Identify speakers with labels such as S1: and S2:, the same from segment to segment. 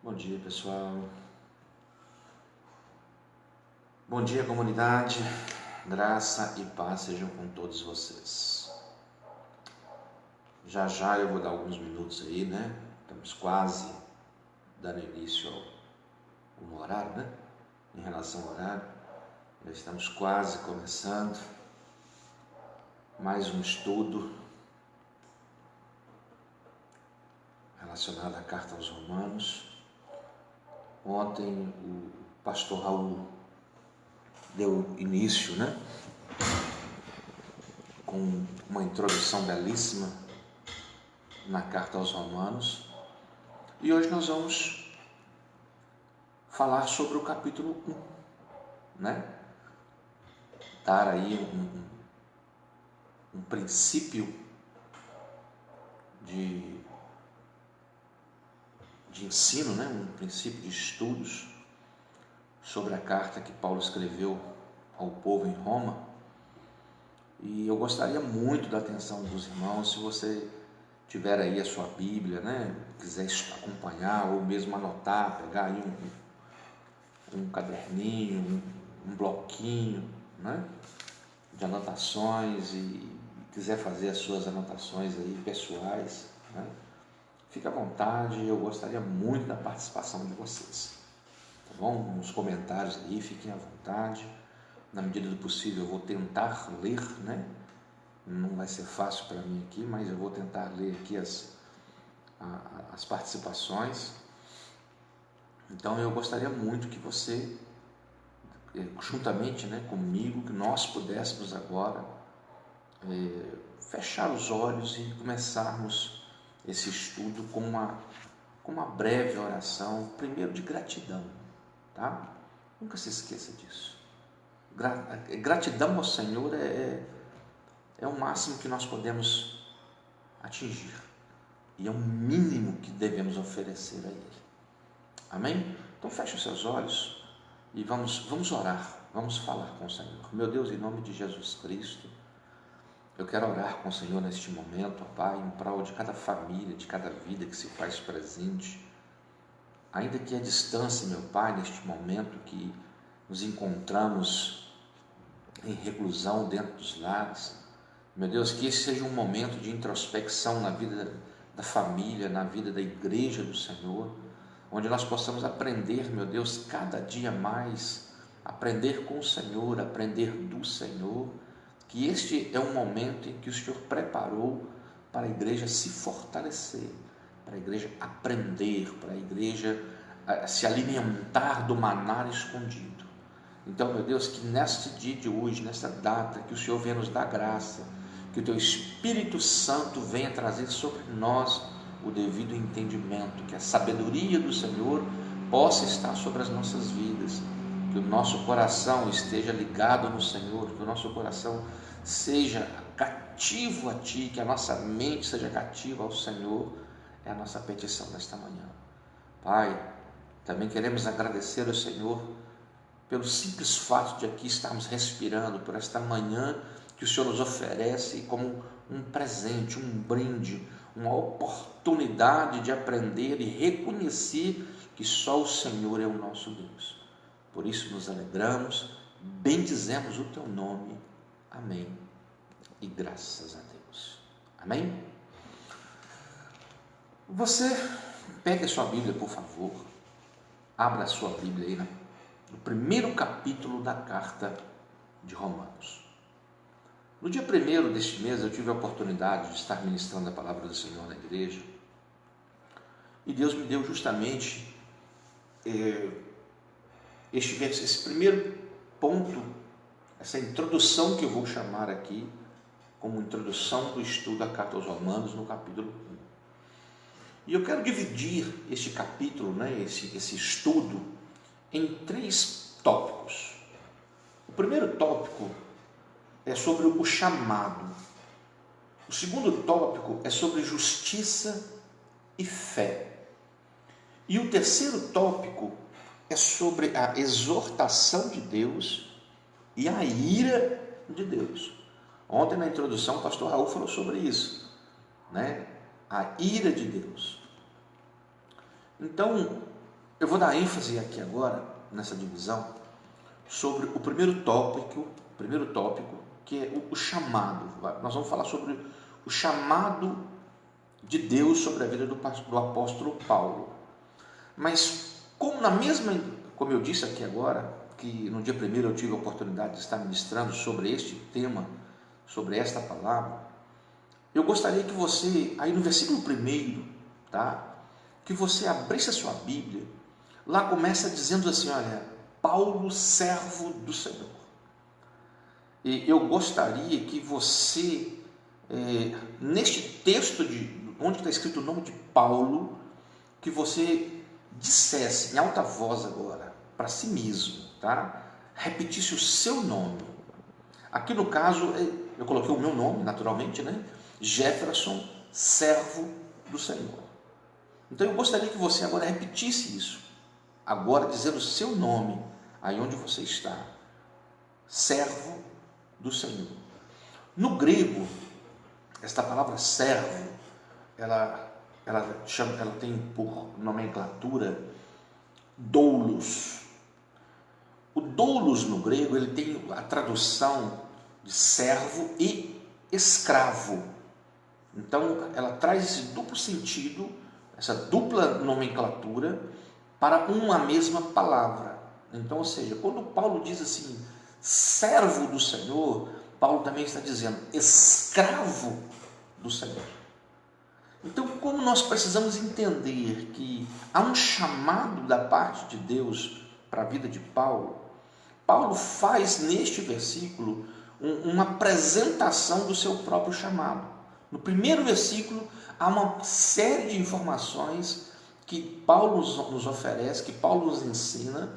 S1: Bom dia, pessoal. Bom dia, comunidade. Graça e paz sejam com todos vocês. Já já eu vou dar alguns minutos aí, né? Estamos quase dando início ao horário, né? Em relação ao horário, já estamos quase começando mais um estudo relacionado à carta aos Romanos. Ontem o pastor Raul deu início, né, com uma introdução belíssima na carta aos Romanos, e hoje nós vamos falar sobre o capítulo 1, né? Dar aí um princípio de ensino, né? Um princípio de estudos sobre a carta que Paulo escreveu ao povo em Roma. E eu gostaria muito da atenção dos irmãos. Se você tiver aí a sua Bíblia, né, quiser acompanhar ou mesmo anotar, pegar aí um caderninho, um bloquinho, né, de anotações, e quiser fazer as suas anotações aí pessoais, né, fique à vontade. Eu gostaria muito da participação de vocês, tá bom? Nos comentários aí, fiquem à vontade. Na medida do possível eu vou tentar ler, né? Não vai ser fácil para mim aqui, mas eu vou tentar ler aqui as participações. Então eu gostaria muito que você, juntamente, né, comigo, que nós pudéssemos agora fechar os olhos e começarmos esse estudo com uma breve oração, primeiro de gratidão, tá? Nunca se esqueça disso. Gratidão ao Senhor é o máximo que nós podemos atingir, e é o mínimo que devemos oferecer a Ele. Amém? Então feche os seus olhos e vamos orar, vamos falar com o Senhor. Meu Deus, em nome de Jesus Cristo, eu quero orar com o Senhor neste momento, ó Pai, em prol de cada família, de cada vida que se faz presente, ainda que à distância, meu Pai, neste momento que nos encontramos em reclusão dentro dos lares. Meu Deus, que esse seja um momento de introspecção na vida da família, na vida da igreja do Senhor, onde nós possamos aprender, meu Deus, cada dia mais, aprender com o Senhor, aprender do Senhor, que este é um momento em que o Senhor preparou para a igreja se fortalecer, para a igreja aprender, para a igreja se alimentar do maná escondido. Então, meu Deus, que neste dia de hoje, nesta data, que o Senhor venha nos dar graça, que o Teu Espírito Santo venha trazer sobre nós o devido entendimento, que a sabedoria do Senhor possa estar sobre as nossas vidas, que o nosso coração esteja ligado no Senhor, que o nosso coração seja cativo a Ti, que a nossa mente seja cativa ao Senhor, é a nossa petição nesta manhã. Pai, também queremos agradecer ao Senhor pelo simples fato de aqui estarmos respirando, por esta manhã que o Senhor nos oferece como um presente, um brinde, uma oportunidade de aprender e reconhecer que só o Senhor é o nosso Deus. Por isso nos alegramos, bendizemos o Teu nome. Amém. E graças a Deus. Amém? Você pegue a sua Bíblia, por favor. Abra a sua Bíblia aí no primeiro capítulo da carta de Romanos. No dia 1º deste mês eu tive a oportunidade de estar ministrando a palavra do Senhor na igreja, e Deus me deu justamente esse primeiro ponto, essa introdução que eu vou chamar aqui como introdução do estudo da carta aos Romanos, no capítulo 1. E eu quero dividir este capítulo, né, esse estudo, em 3 tópicos. O primeiro tópico é sobre o chamado. O segundo tópico é sobre justiça e fé. E o terceiro tópico é sobre a exortação de Deus e a ira de Deus. Ontem na introdução o pastor Raul falou sobre isso, né? A ira de Deus. Então, Eu vou dar ênfase aqui agora, nessa divisão, sobre o primeiro tópico, que é o chamado. Nós vamos falar sobre o chamado de Deus sobre a vida do apóstolo Paulo. Mas como eu disse aqui agora, que no dia 1º eu tive a oportunidade de estar ministrando sobre este tema, sobre esta palavra, eu gostaria que você, aí no versículo 1º, tá? Que você abrisse a sua Bíblia. Lá começa dizendo assim, olha, Paulo, servo do Senhor. E eu gostaria que você, neste texto onde está escrito o nome de Paulo, que você dissesse em alta voz agora, para si mesmo, tá? Repetisse o seu nome. Aqui no caso, eu coloquei o meu nome, naturalmente, né? Jefferson, servo do Senhor. Então eu gostaria que você agora repetisse isso. Agora dizendo o seu nome, aí onde você está. Servo do Senhor. No grego, esta palavra servo, ela tem por nomenclatura doulos. O doulos no grego, ele tem a tradução de servo e escravo. Então, ela traz esse duplo sentido, essa dupla nomenclatura para uma mesma palavra. Então, ou seja, quando Paulo diz assim, servo do Senhor, Paulo também está dizendo escravo do Senhor. Então, como nós precisamos entender que há um chamado da parte de Deus para a vida de Paulo, Paulo faz neste versículo uma apresentação do seu próprio chamado. No primeiro versículo, há uma série de informações que Paulo nos oferece, que Paulo nos ensina,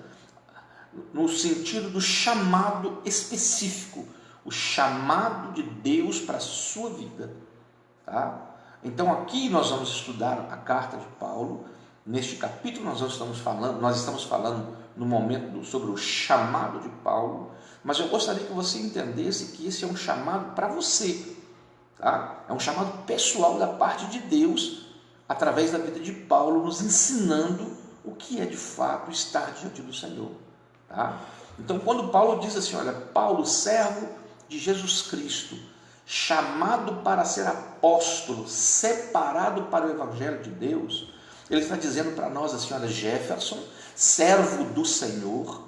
S1: no sentido do chamado específico, o chamado de Deus para a sua vida. Tá? Então aqui nós vamos estudar a carta de Paulo. Neste capítulo nós estamos falando no momento sobre o chamado de Paulo, mas eu gostaria que você entendesse que esse é um chamado para você. Tá? É um chamado pessoal da parte de Deus, através da vida de Paulo, nos ensinando o que é de fato estar diante do Senhor. Tá? Então, quando Paulo diz assim, olha, Paulo, servo de Jesus Cristo, chamado para ser apóstolo, separado para o Evangelho de Deus, ele está dizendo para nós assim, olha, Jefferson, servo do Senhor,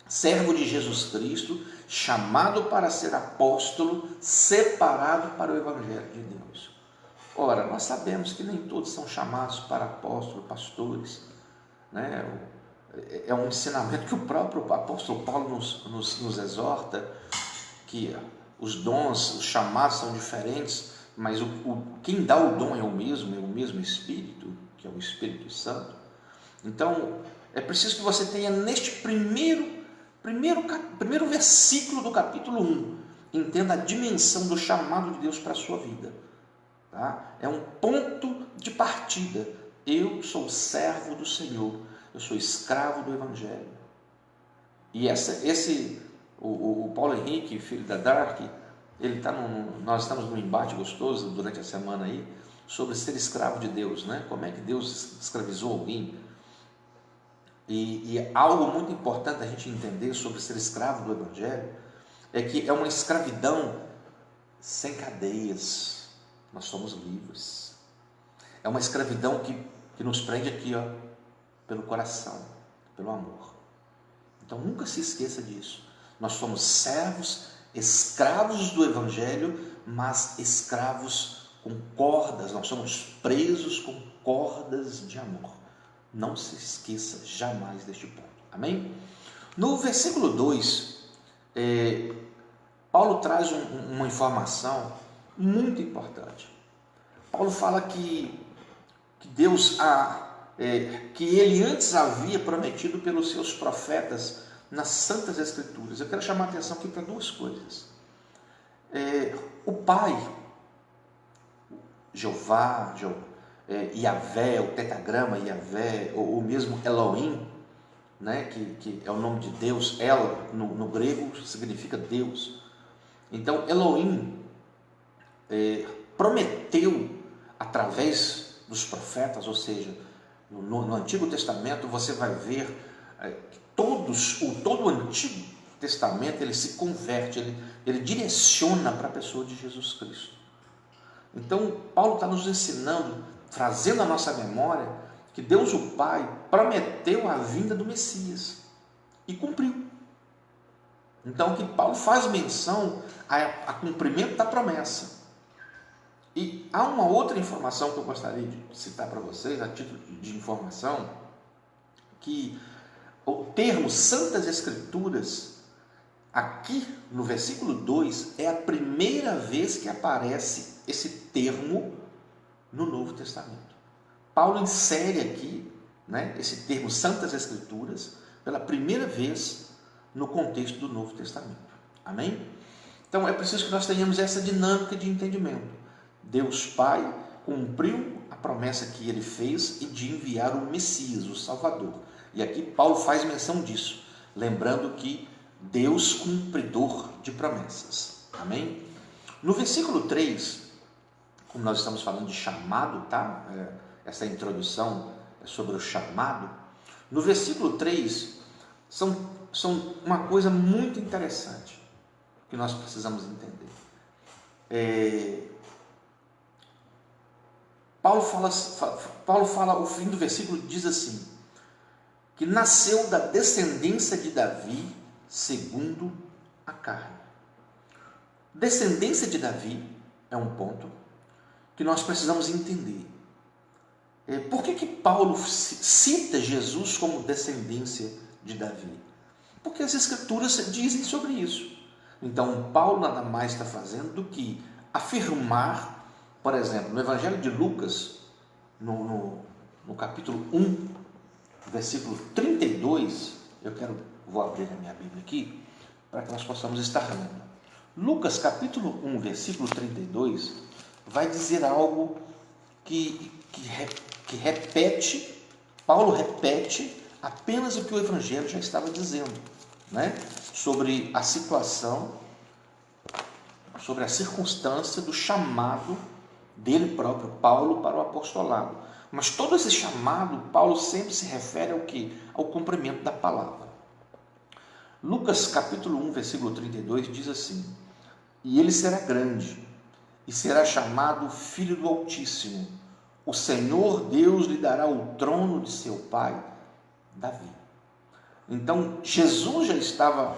S1: servo de Jesus Cristo, chamado para ser apóstolo, separado para o Evangelho de Deus. Ora, nós sabemos que nem todos são chamados para apóstolos, pastores, né? É um ensinamento que o próprio apóstolo Paulo nos exorta, que os dons, os chamados são diferentes, mas quem dá o dom é o mesmo Espírito, que é o Espírito Santo. Então, é preciso que você tenha neste primeiro versículo do capítulo 1, entenda a dimensão do chamado de Deus para a sua vida. Tá? É um ponto de partida. Eu sou servo do Senhor, eu sou escravo do Evangelho. E o Paulo Henrique, filho da Dark, nós estamos num embate gostoso durante a semana aí, sobre ser escravo de Deus, né? Como é que Deus escravizou alguém. E algo muito importante a gente entender sobre ser escravo do Evangelho é que é uma escravidão sem cadeias. Nós somos livres. É uma escravidão que nos prende aqui, ó, pelo coração, pelo amor. Então nunca se esqueça disso. Nós somos servos, escravos do Evangelho, mas escravos com cordas. Nós somos presos com cordas de amor. Não se esqueça jamais deste ponto. Amém? No versículo 2, Paulo traz uma informação muito importante. Paulo fala que Deus, que ele antes havia prometido pelos seus profetas nas Santas Escrituras. Eu quero chamar a atenção aqui para duas coisas. O Pai, Jeová, Yahvé, o tetragrama Yahvé, ou mesmo Elohim, né, que é o nome de Deus. El no grego significa Deus. Então Elohim prometeu através dos profetas, ou seja, No Antigo Testamento você vai ver que todo o Antigo Testamento ele se converte, ele direciona para a pessoa de Jesus Cristo. Então Paulo está nos ensinando, trazendo à nossa memória, que Deus o Pai prometeu a vinda do Messias e cumpriu. Então que Paulo faz menção a cumprimento da promessa. E há uma outra informação que eu gostaria de citar para vocês, a título de informação, que o termo Santas Escrituras, aqui no versículo 2, é a primeira vez que aparece esse termo no Novo Testamento. Paulo insere aqui, né, esse termo Santas Escrituras pela primeira vez no contexto do Novo Testamento. Amém? Então é preciso que nós tenhamos essa dinâmica de entendimento. Deus Pai cumpriu a promessa que ele fez e de enviar o Messias, o Salvador. E aqui Paulo faz menção disso, lembrando que Deus cumpridor de promessas. Amém? No versículo 3, como nós estamos falando de chamado, tá? Essa introdução é sobre o chamado. No versículo 3, são uma coisa muito interessante que nós precisamos entender. Paulo fala, o fim do versículo diz assim, que nasceu da descendência de Davi segundo a carne. Descendência de Davi é um ponto que nós precisamos entender. Por que Paulo cita Jesus como descendência de Davi? Porque as Escrituras dizem sobre isso. Então, Paulo nada mais está fazendo do que afirmar, por exemplo, no Evangelho de Lucas, no capítulo 1, versículo 32, vou abrir a minha Bíblia aqui, para que nós possamos estar lendo. Lucas, capítulo 1, versículo 32, vai dizer algo que repete, Paulo repete apenas o que o Evangelho já estava dizendo, né? Sobre a situação, sobre a circunstância do chamado dele próprio, Paulo, para o apostolado. Mas todo esse chamado, Paulo sempre se refere ao quê? Ao cumprimento da palavra. Lucas capítulo 1, versículo 32 diz assim: e ele será grande, e será chamado Filho do Altíssimo. O Senhor Deus lhe dará o trono de seu pai, Davi. Então, Jesus já estava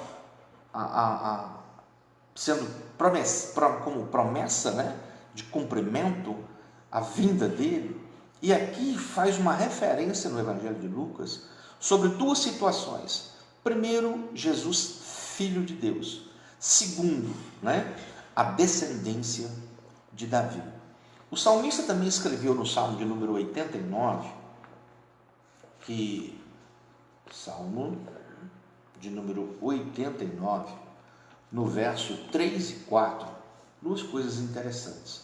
S1: sendo como promessa, né, de cumprimento, a vinda dele. E aqui faz uma referência no Evangelho de Lucas sobre duas situações. Primeiro, Jesus, Filho de Deus. Segundo, né, a descendência de Davi. O salmista também escreveu no Salmo de número 89, Salmo de número 89, no verso 3 e 4, duas coisas interessantes.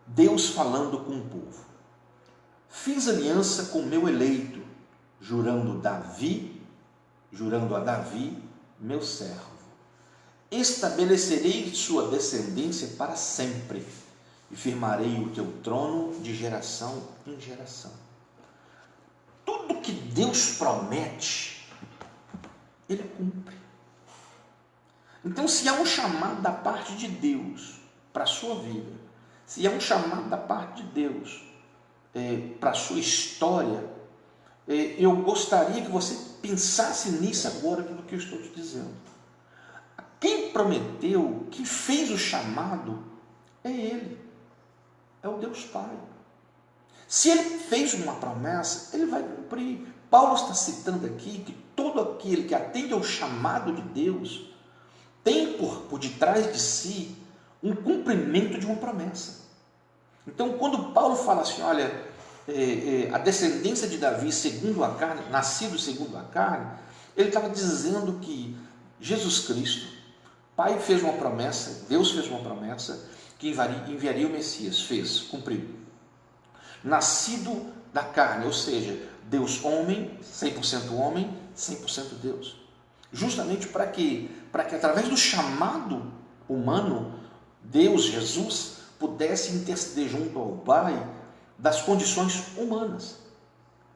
S1: Deus falando com o povo. Fiz aliança com meu eleito, jurando a Davi, meu servo. Estabelecerei sua descendência para sempre, e firmarei o teu trono de geração em geração. Tudo que Deus promete, Ele cumpre. Então, se há um chamado da parte de Deus para a sua vida, se há um chamado da parte de Deus para a sua história, eu gostaria que você pensasse nisso agora, do que eu estou te dizendo. Quem prometeu, quem fez o chamado, é Ele, é o Deus Pai. Se Ele fez uma promessa, Ele vai cumprir. Paulo está citando aqui que todo aquele que atende ao chamado de Deus tem por detrás de si um cumprimento de uma promessa. Então, quando Paulo fala assim, olha, a descendência de Davi segundo a carne, nascido segundo a carne, ele estava dizendo que Jesus Cristo, Pai fez uma promessa, Deus fez uma promessa, que enviaria o Messias, fez, cumpriu. Nascido da carne, ou seja, Deus homem, 100% Deus. Justamente para quê? Para que através do chamado humano, Deus, Jesus, pudesse interceder junto ao Pai das condições humanas.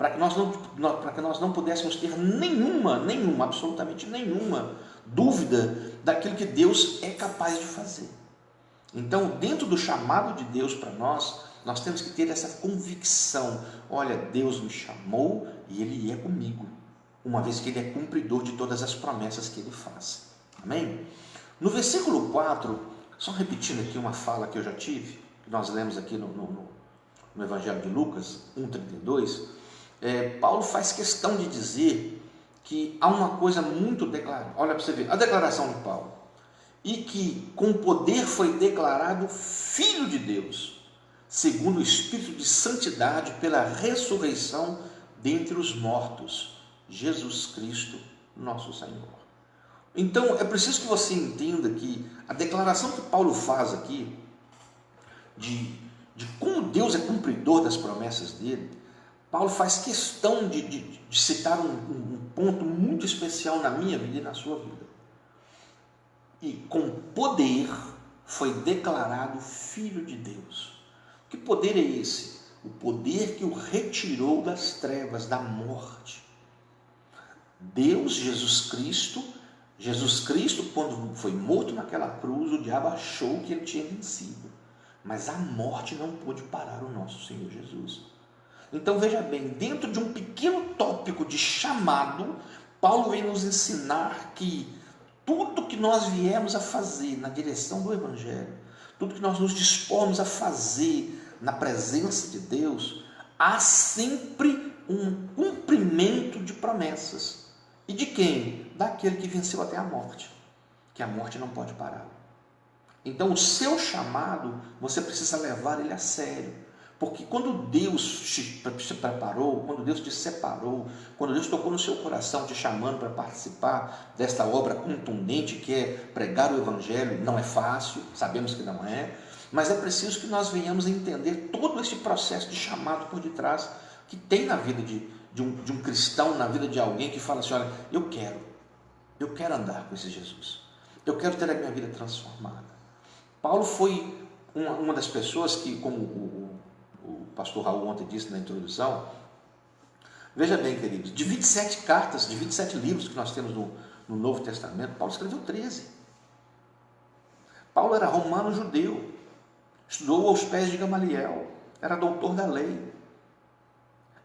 S1: para que nós não pudéssemos ter nenhuma, absolutamente nenhuma dúvida daquilo que Deus é capaz de fazer. Então, dentro do chamado de Deus para nós temos que ter essa convicção: olha, Deus me chamou e Ele é comigo, uma vez que Ele é cumpridor de todas as promessas que Ele faz. Amém? No versículo 4, só repetindo aqui uma fala que eu já tive, que nós lemos aqui no Evangelho de Lucas 1,32, Paulo faz questão de dizer que há uma coisa muito declarada. Olha para você ver, a declaração de Paulo: e que com poder foi declarado Filho de Deus, segundo o Espírito de Santidade, pela ressurreição dentre os mortos, Jesus Cristo, nosso Senhor. Então, é preciso que você entenda que a declaração que Paulo faz aqui, de como Deus é cumpridor das promessas dele, Paulo faz questão de citar um ponto muito especial na minha vida e na sua vida. E com poder foi declarado Filho de Deus. Que poder é esse? O poder que o retirou das trevas, da morte. Deus, Jesus Cristo, quando foi morto naquela cruz, o diabo achou que ele tinha vencido. Mas a morte não pôde parar o nosso Senhor Jesus. Então veja bem, dentro de um pequeno tópico de chamado, Paulo vem nos ensinar que tudo que nós viemos a fazer na direção do Evangelho, tudo que nós nos dispomos a fazer na presença de Deus, há sempre um cumprimento de promessas. E de quem? Daquele que venceu até a morte, que a morte não pode parar. Então o seu chamado, você precisa levar ele a sério, porque quando Deus te preparou, quando Deus te separou, quando Deus tocou no seu coração te chamando para participar desta obra contundente que é pregar o Evangelho, não é fácil, sabemos que não é, mas é preciso que nós venhamos a entender todo esse processo de chamado por detrás que tem na vida de um cristão, na vida de alguém que fala assim: olha, eu quero andar com esse Jesus, eu quero ter a minha vida transformada. Paulo foi uma das pessoas que, como o pastor Raul ontem disse na introdução, veja bem, queridos, de 27 cartas, de 27 livros que nós temos no Novo Testamento, Paulo escreveu 13. Paulo era romano judeu, estudou aos pés de Gamaliel, era doutor da lei.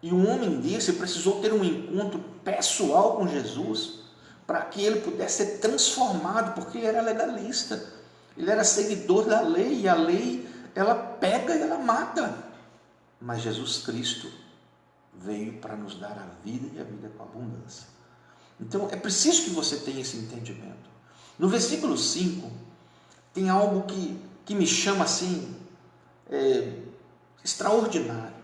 S1: E um homem desse precisou ter um encontro pessoal com Jesus para que ele pudesse ser transformado, porque ele era legalista, ele era seguidor da lei, e a lei, ela pega e ela mata. Mas Jesus Cristo veio para nos dar a vida e a vida com abundância. Então é preciso que você tenha esse entendimento. No versículo 5, tem algo que me chama assim, extraordinário.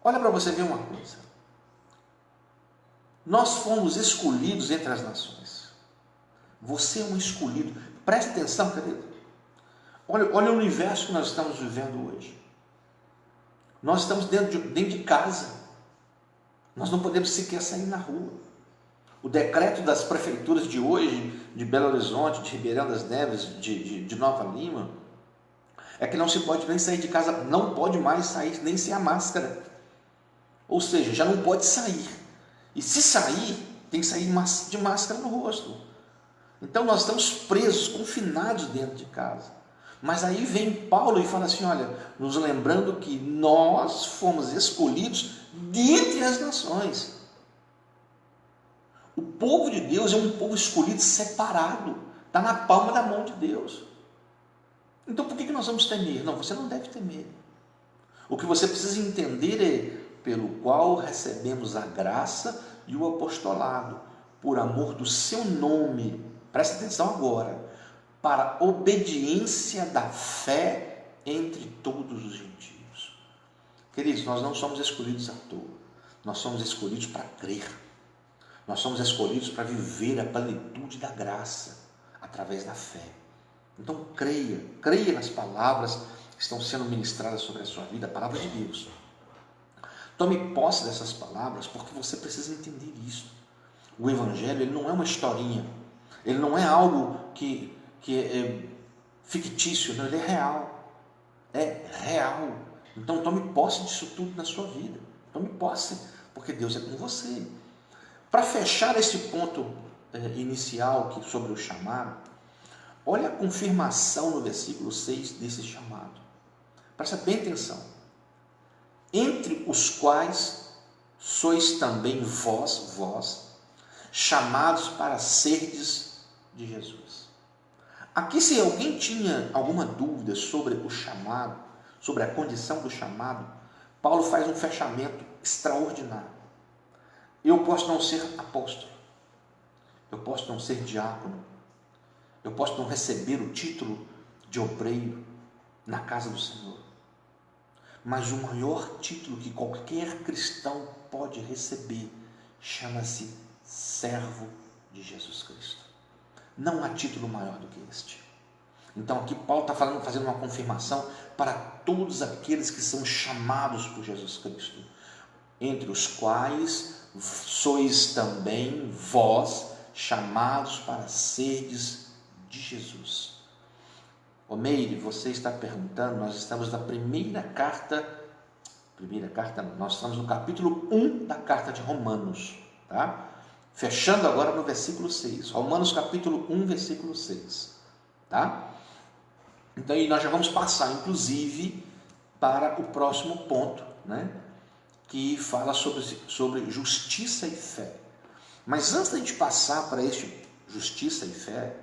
S1: Olha para você ver uma coisa. Nós fomos escolhidos entre as nações. Você é um escolhido. Preste atenção, querido. Olha o universo que nós estamos vivendo hoje. Nós estamos dentro de casa. Nós não podemos sequer sair na rua. O decreto das prefeituras de hoje, de Belo Horizonte, de Ribeirão das Neves, de Nova Lima, é que não se pode nem sair de casa, não pode mais sair nem sem a máscara. Ou seja, já não pode sair. E se sair, tem que sair de máscara no rosto. Então nós estamos presos, confinados dentro de casa. Mas aí vem Paulo e fala assim: olha, nos lembrando que nós fomos escolhidos dentre as nações. O povo de Deus é um povo escolhido, separado, está na palma da mão de Deus. Então por que nós vamos temer? Não, você não deve temer. O que você precisa entender é: pelo qual recebemos a graça e o apostolado, por amor do seu nome, presta atenção agora, para obediência da fé entre todos os gentios. Queridos, nós não somos escolhidos à toa, nós somos escolhidos para crer, nós somos escolhidos para viver a plenitude da graça, através da fé. Então creia nas palavras que estão sendo ministradas sobre a sua vida, a palavra de Deus. Tome posse dessas palavras, porque você precisa entender isso. O Evangelho, ele não é uma historinha, ele não é algo que é fictício, não, ele é real. É real. Então tome posse disso tudo na sua vida. Tome posse, porque Deus é com você. Para fechar esse ponto inicial sobre o chamado, olha a confirmação no versículo 6 desse chamado. Presta bem atenção. Entre os quais sois também vós, chamados para serdes de Jesus. Aqui, se alguém tinha alguma dúvida sobre o chamado, sobre a condição do chamado, Paulo faz um fechamento extraordinário. Eu posso não ser apóstolo, eu posso não ser diácono, eu posso não receber o título de obreiro na casa do Senhor, mas o maior título que qualquer cristão pode receber chama-se servo de Jesus Cristo. Não há título maior do que este. Então aqui Paulo está fazendo uma confirmação para todos aqueles que são chamados por Jesus Cristo, entre os quais sois também vós chamados para serdes de Jesus. Ô Meire, você está perguntando, nós estamos na primeira carta não, nós estamos no capítulo 1 da carta de Romanos, tá? Fechando agora no versículo 6, Romanos capítulo 1, versículo 6, tá? Então, e nós já vamos passar, inclusive, para o próximo ponto, né? Que fala sobre justiça e fé. Mas antes da gente passar para este justiça e fé,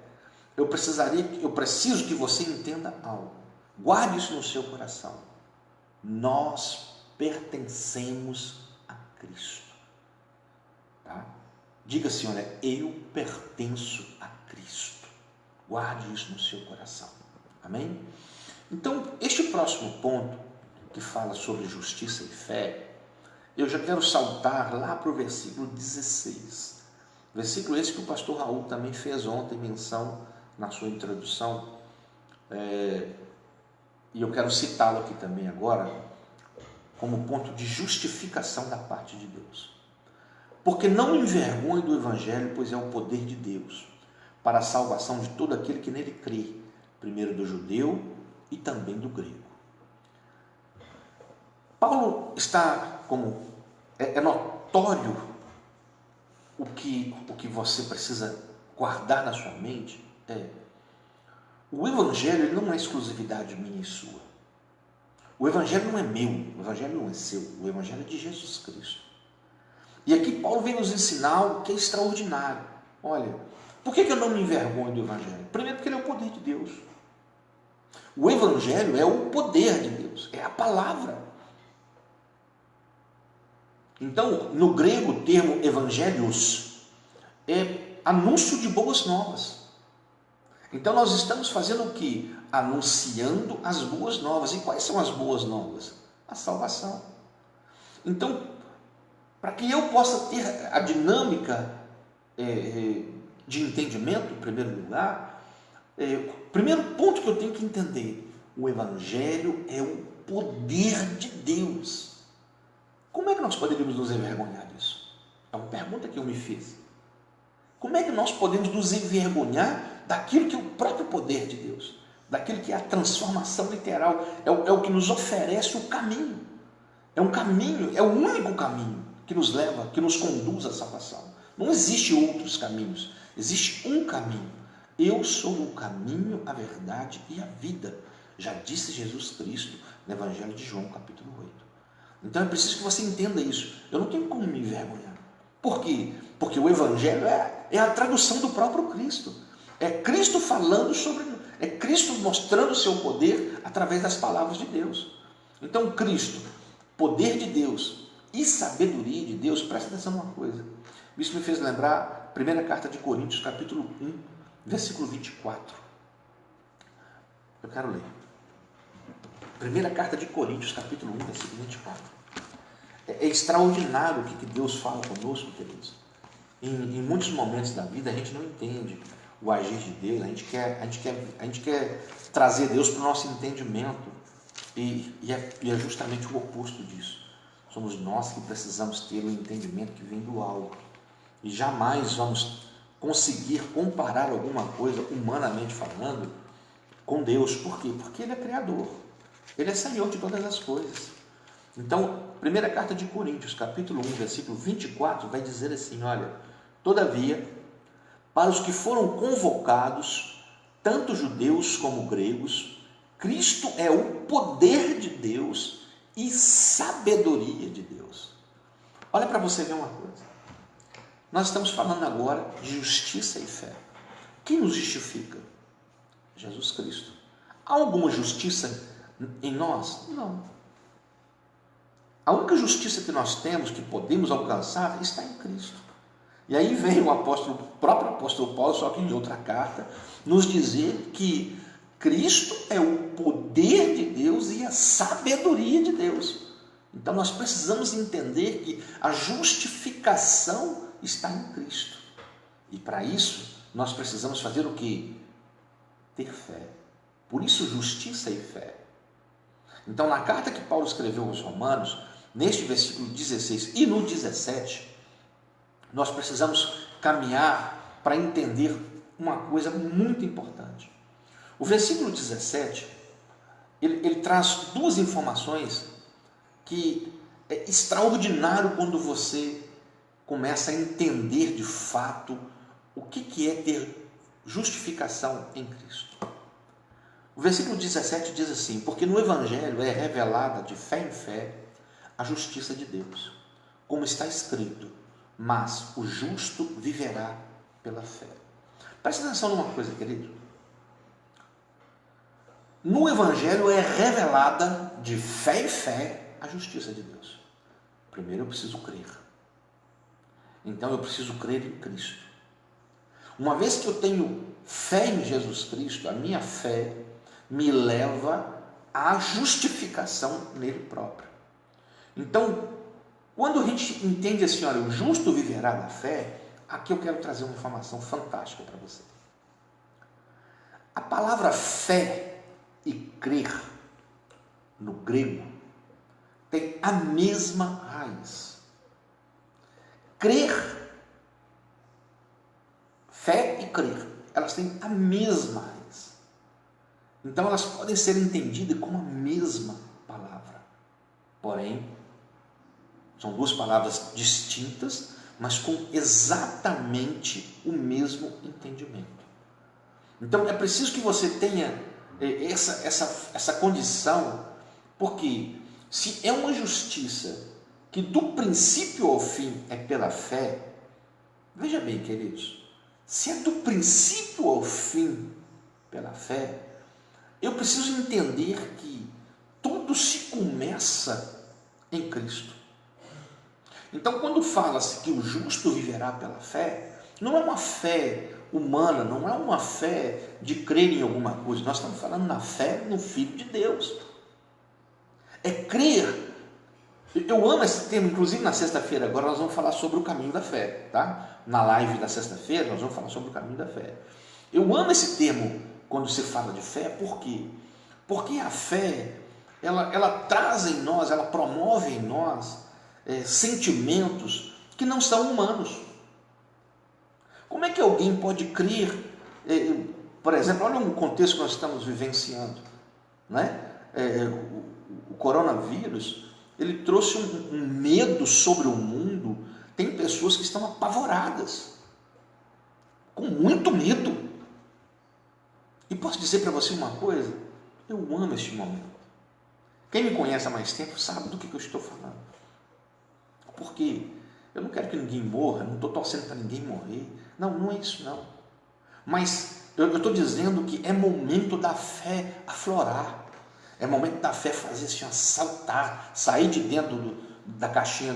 S1: eu preciso que você entenda algo. Guarde isso no seu coração. Nós pertencemos a Cristo. Tá? Diga assim, olha, eu pertenço a Cristo. Guarde isso no seu coração. Amém? Então, este próximo ponto, que fala sobre justiça e fé, eu já quero saltar lá para o versículo 16. Versículo esse que o pastor Raul também fez ontem menção na sua introdução. E eu quero citá-lo aqui também agora, como ponto de justificação da parte de Deus. Porque não me envergonho do Evangelho, pois é o poder de Deus, para a salvação de todo aquele que nele crê, primeiro do judeu e também do grego. Paulo está como... É notório o que você precisa guardar na sua mente. O Evangelho não é exclusividade minha e sua. O Evangelho não é meu, o Evangelho não é seu, o Evangelho é de Jesus Cristo. E aqui Paulo vem nos ensinar algo que é extraordinário. Olha, por que eu não me envergonho do Evangelho? Primeiro, porque ele é o poder de Deus. O Evangelho é o poder de Deus, é a palavra. Então, no grego, o termo evangelios é anúncio de boas novas. Então, nós estamos fazendo o quê? Anunciando as boas novas. E quais são as boas novas? A salvação. Então, para que eu possa ter a dinâmica de entendimento, em primeiro lugar, primeiro ponto que eu tenho que entender, o Evangelho é o poder de Deus. Como é que nós poderíamos nos envergonhar disso? É uma pergunta que eu me fiz. Como é que nós podemos nos envergonhar daquilo que é o próprio poder de Deus? Daquilo que é a transformação literal, é o que nos oferece o caminho. É um caminho, é o único caminho que nos leva, que nos conduz à salvação. Não existe outros caminhos, existe um caminho. Eu sou o caminho, a verdade e a vida, já disse Jesus Cristo no Evangelho de João, capítulo 8. Então é preciso que você entenda isso. Eu não tenho como me envergonhar. Por quê? Porque o Evangelho é a tradução do próprio Cristo. É Cristo falando é Cristo mostrando o seu poder através das palavras de Deus. Então Cristo, poder de Deus e sabedoria de Deus, presta atenção numa coisa. Isso me fez lembrar a primeira carta de Coríntios, capítulo 1, versículo 24. Eu quero ler. Primeira carta de Coríntios, capítulo 1, versículo 24. É extraordinário o que Deus fala conosco, queridos. Em muitos momentos da vida a gente não entende o agir de Deus, a gente quer trazer Deus para o nosso entendimento e é justamente o oposto disso. Somos nós que precisamos ter o entendimento que vem do alto e jamais vamos conseguir comparar alguma coisa, humanamente falando, com Deus. Por quê? Porque Ele é Criador. Ele é Senhor de todas as coisas. Então, primeira carta de Coríntios, capítulo 1, versículo 24, vai dizer assim, olha, todavia, para os que foram convocados, tanto judeus como gregos, Cristo é o poder de Deus e sabedoria de Deus. Olha para você ver uma coisa. Nós estamos falando agora de justiça e fé. Quem nos justifica? Jesus Cristo. Há alguma justiça em nós? Não. A única justiça que nós temos, que podemos alcançar, está em Cristo. E aí vem o próprio apóstolo Paulo, só que em outra carta, nos dizer que Cristo é o poder de Deus e a sabedoria de Deus. Então nós precisamos entender que a justificação está em Cristo. E para isso, nós precisamos fazer o quê? Ter fé. Por isso, justiça e fé. Então, na carta que Paulo escreveu aos Romanos, neste versículo 16 e no 17, nós precisamos caminhar para entender uma coisa muito importante. O versículo 17, ele traz duas informações que é extraordinário quando você começa a entender de fato o que é ter justificação em Cristo. O versículo 17 diz assim, porque no Evangelho é revelada de fé em fé a justiça de Deus, como está escrito, mas o justo viverá pela fé. Preste atenção numa coisa, querido. No Evangelho é revelada de fé em fé a justiça de Deus. Primeiro eu preciso crer. Então eu preciso crer em Cristo. Uma vez que eu tenho fé em Jesus Cristo, a minha fé me leva à justificação nele próprio. Então, quando a gente entende assim, olha, o justo viverá da fé, aqui eu quero trazer uma informação fantástica para você. A palavra fé e crer, no grego, tem a mesma raiz. Crer, fé e crer, elas têm a mesma raiz. Então elas podem ser entendidas como a mesma palavra. Porém, são duas palavras distintas, mas com exatamente o mesmo entendimento. Então é preciso que você tenha essa condição, porque se é uma justiça que do princípio ao fim é pela fé, veja bem, queridos, se é do princípio ao fim pela fé, eu preciso entender que tudo se começa em Cristo. Então, quando fala-se que o justo viverá pela fé, não é uma fé humana, não é uma fé de crer em alguma coisa. Nós estamos falando na fé no Filho de Deus. É crer. Eu amo esse termo, inclusive na sexta-feira, agora nós vamos falar sobre o caminho da fé, tá? Na live da sexta-feira, nós vamos falar sobre o caminho da fé. Eu amo esse termo quando se fala de fé, por quê? Porque a fé, ela traz em nós, ela promove em nós sentimentos que não são humanos. Como é que alguém pode crer, por exemplo, olha o contexto que nós estamos vivenciando, né? O coronavírus, ele trouxe um medo sobre o mundo. Tem pessoas que estão apavoradas, com muito medo. E posso dizer para você uma coisa? Eu amo este momento. Quem me conhece há mais tempo sabe do que eu estou falando. Porque eu não quero que ninguém morra, não estou torcendo para ninguém morrer. Não, não é isso não. Mas eu estou dizendo que é momento da fé aflorar. É momento da fé fazer assim, saltar, sair de dentro da caixinha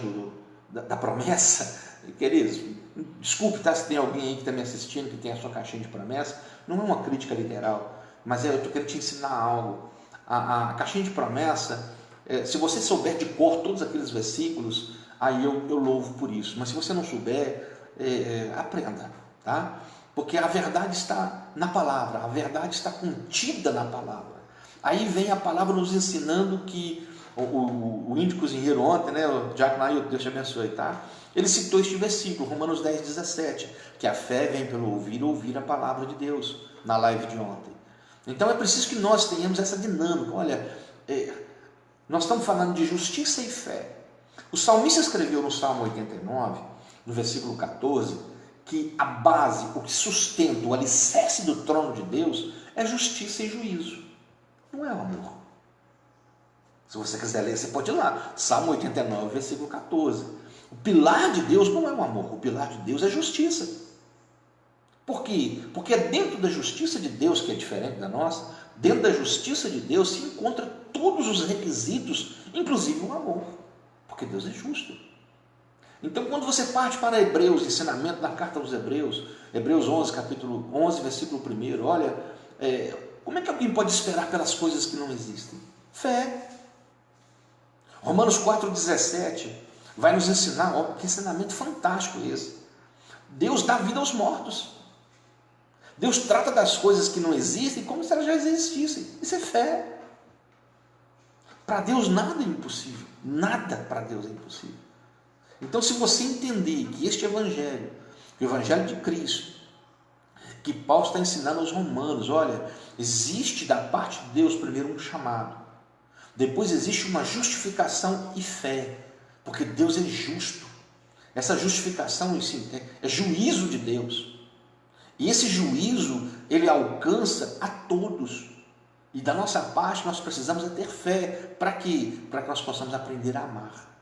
S1: da promessa. Queridos, desculpe, tá, se tem alguém aí que está me assistindo que tem a sua caixinha de promessa. Não é uma crítica literal, mas eu estou querendo te ensinar algo. A caixinha de promessa, se você souber de cor todos aqueles versículos, aí eu louvo por isso. Mas se você não souber, aprenda, tá? Porque a verdade está na palavra, a verdade está contida na palavra. Aí vem a palavra nos ensinando que o índio cozinheiro ontem, né, o Diácono, Deus te abençoe, tá? Ele citou este versículo, Romanos 10, 17, que a fé vem pelo ouvir a palavra de Deus, na live de ontem. Então é preciso que nós tenhamos essa dinâmica. Olha, nós estamos falando de justiça e fé. O salmista escreveu no Salmo 89, no versículo 14, que a base, o que sustenta, o alicerce do trono de Deus é justiça e juízo. Não é o amor. Se você quiser ler, você pode ir lá. Salmo 89, versículo 14. O pilar de Deus não é o amor, o pilar de Deus é justiça. Por quê? Porque é dentro da justiça de Deus, que é diferente da nossa, dentro da justiça de Deus se encontra todos os requisitos, inclusive o amor. Porque Deus é justo. Então, quando você parte para Hebreus, ensinamento da carta aos Hebreus, Hebreus 11, capítulo 11, versículo 1, olha, como é que alguém pode esperar pelas coisas que não existem? Fé. Romanos 4,17 vai nos ensinar, ó, que ensinamento fantástico esse. Deus dá vida aos mortos. Deus trata das coisas que não existem como se elas já existissem. Isso é fé. Para Deus nada é impossível. Nada para Deus é impossível. Então, se você entender que este evangelho, o evangelho de Cristo, que Paulo está ensinando aos romanos, olha, existe da parte de Deus primeiro um chamado, depois existe uma justificação e fé, porque Deus é justo. Essa justificação é juízo de Deus, e esse juízo ele alcança a todos, e da nossa parte nós precisamos ter fé. Para quê? Para que nós possamos aprender a amar.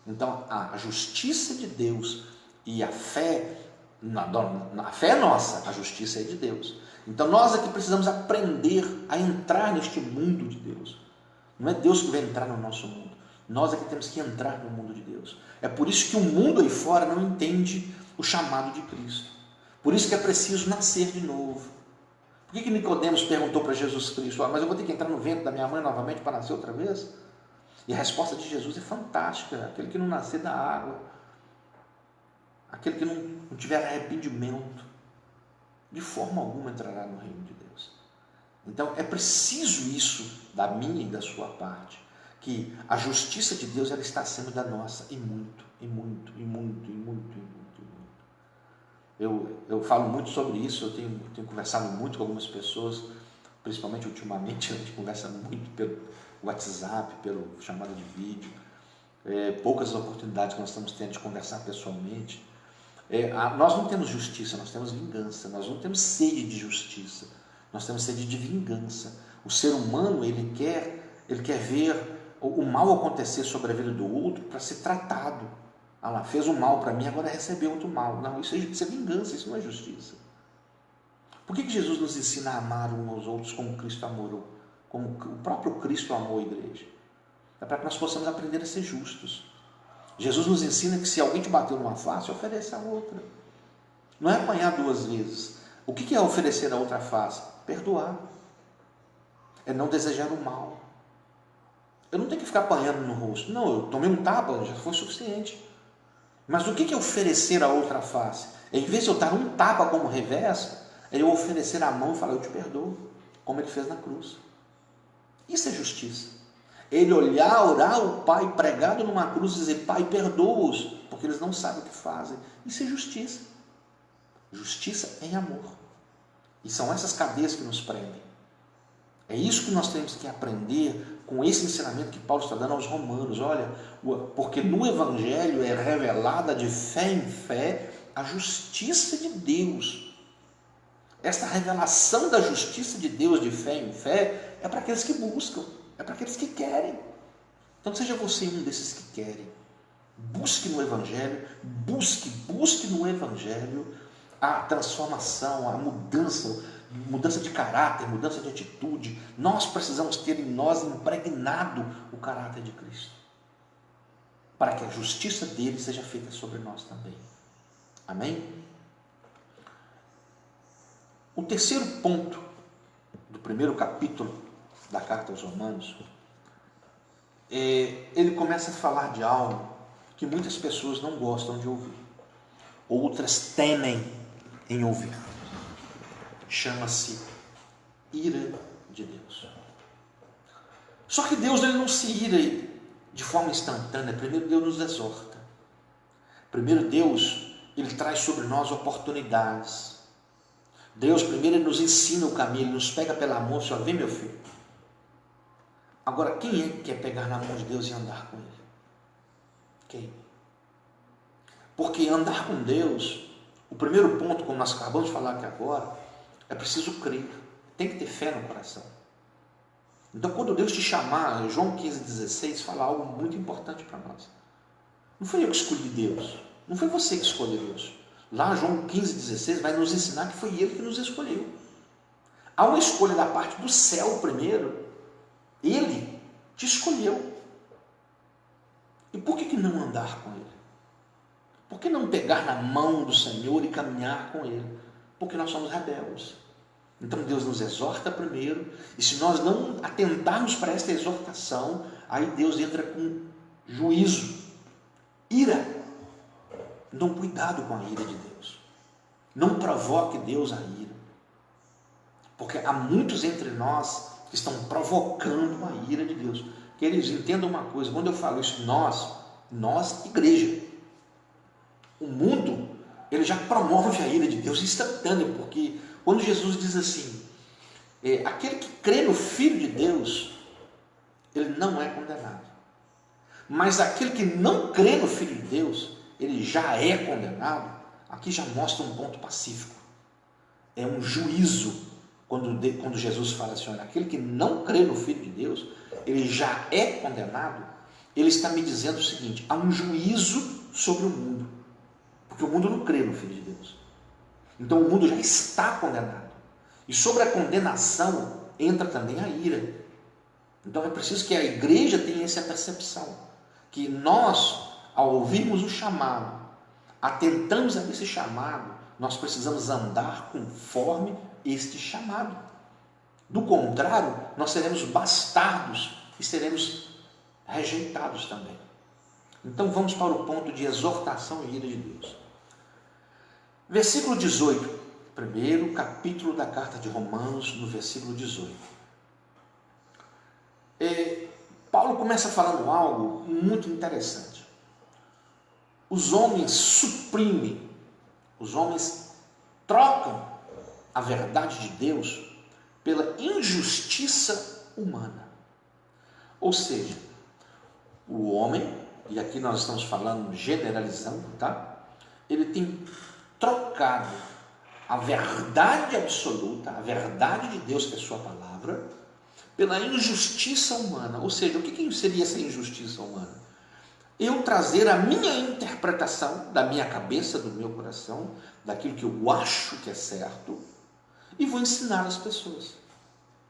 S1: Então, a justiça de Deus e a fé é nossa, a justiça é de Deus. Então, nós aqui precisamos aprender a entrar neste mundo de Deus. Não é Deus que vai entrar no nosso mundo. Nós aqui temos que entrar no mundo de Deus. É por isso que o mundo aí fora não entende o chamado de Cristo. Por isso que é preciso nascer de novo. Por que Nicodemos perguntou para Jesus Cristo, mas eu vou ter que entrar no ventre da minha mãe novamente para nascer outra vez? E a resposta de Jesus é fantástica. Aquele que não nascer da água, aquele que não tiver arrependimento, de forma alguma entrará no reino de Deus. Então é preciso isso da minha e da sua parte, que a justiça de Deus ela está acima da nossa, e muito, e muito, e muito, e muito, e muito, e muito. Eu falo muito sobre isso, eu tenho conversado muito com algumas pessoas, principalmente ultimamente, a gente conversa muito pelo WhatsApp, pelo chamada de vídeo, poucas oportunidades que nós estamos tendo de conversar pessoalmente. Nós não temos justiça, nós temos vingança, nós não temos sede de justiça, nós temos sede de vingança. O ser humano, ele quer ver o mal acontecer sobre a vida do outro para ser tratado. Ah lá, fez um mal para mim, agora recebeu outro mal. Não, isso é vingança, isso não é justiça. Por que Jesus nos ensina a amar uns aos outros como Cristo amou, como o próprio Cristo amou a igreja? É para que nós possamos aprender a ser justos. Jesus nos ensina que se alguém te bateu numa face, ofereça a outra. Não é apanhar duas vezes. O que é oferecer a outra face? Perdoar. É não desejar o mal. Eu não tenho que ficar apanhando no rosto. Não, eu tomei um tapa, já foi suficiente. Mas o que é oferecer a outra face? Em vez de eu dar um tapa como revés, é eu oferecer a mão e falar, eu te perdoo, como ele fez na cruz. Isso é justiça. Ele orar o Pai pregado numa cruz e dizer, Pai, perdoa-os, porque eles não sabem o que fazem. Isso é justiça. Justiça em amor. E são essas cadeias que nos prendem. É isso que nós temos que aprender com esse ensinamento que Paulo está dando aos romanos. Olha, porque no Evangelho é revelada de fé em fé a justiça de Deus. Esta revelação da justiça de Deus de fé em fé é para aqueles que buscam, é para aqueles que querem. Então seja você um desses que querem. Busque no Evangelho, busque no Evangelho a transformação, a mudança de caráter, mudança de atitude. Nós precisamos ter em nós impregnado o caráter de Cristo, para que a justiça dele seja feita sobre nós também. Amém? O terceiro ponto do primeiro capítulo da carta aos Romanos, ele começa a falar de algo que muitas pessoas não gostam de ouvir, outras temem em ouvir. Chama-se ira de Deus. Só que Deus ele não se ira de forma instantânea. Primeiro Deus nos exorta. Primeiro Deus ele traz sobre nós oportunidades. Deus primeiro ele nos ensina o caminho, ele nos pega pela mão e fala, vem meu filho. Agora quem é que quer pegar na mão de Deus e andar com ele? Ok? Porque andar com Deus, o primeiro ponto, como nós acabamos de falar aqui agora, é preciso crer. Tem que ter fé no coração. Então, quando Deus te chamar, João 15,16 fala algo muito importante para nós. Não foi eu que escolhi Deus. Não foi você que escolheu Deus. Lá, João 15,16 vai nos ensinar que foi Ele que nos escolheu. Há uma escolha da parte do céu primeiro. Ele te escolheu. E por que não andar com Ele? Por que não pegar na mão do Senhor e caminhar com Ele? Porque nós somos rebeldes. Então Deus nos exorta primeiro, e se nós não atentarmos para esta exortação, aí Deus entra com juízo, ira. Então cuidado com a ira de Deus. Não provoque Deus a ira. Porque há muitos entre nós que estão provocando a ira de Deus. Que eles entendam uma coisa, quando eu falo isso, nós, igreja, o mundo, ele já promove a ira de Deus instantânea, porque quando Jesus diz assim, aquele que crê no Filho de Deus, ele não é condenado. Mas aquele que não crê no Filho de Deus, ele já é condenado. Aqui já mostra um ponto pacífico. É um juízo, quando Jesus fala assim, olha, aquele que não crê no Filho de Deus, ele já é condenado. Ele está me dizendo o seguinte, há um juízo sobre o mundo. Porque o mundo não crê no Filho de Deus. Então o mundo já está condenado. E sobre a condenação entra também a ira. Então é preciso que a igreja tenha essa percepção. Que nós, ao ouvirmos o chamado, atentamos a esse chamado, nós precisamos andar conforme este chamado. Do contrário, nós seremos bastardos e seremos rejeitados também. Então vamos para o ponto de exortação e ira de Deus. Versículo 18, primeiro capítulo da carta de Romanos, no versículo 18. Paulo começa falando algo muito interessante. Os homens suprimem, os homens trocam a verdade de Deus pela injustiça humana. Ou seja, o homem, e aqui nós estamos falando generalizando, tá? Ele tem trocado a verdade absoluta, a verdade de Deus, que é a sua palavra, pela injustiça humana. Ou seja, o que seria essa injustiça humana? Eu trazer a minha interpretação da minha cabeça, do meu coração, daquilo que eu acho que é certo, e vou ensinar as pessoas.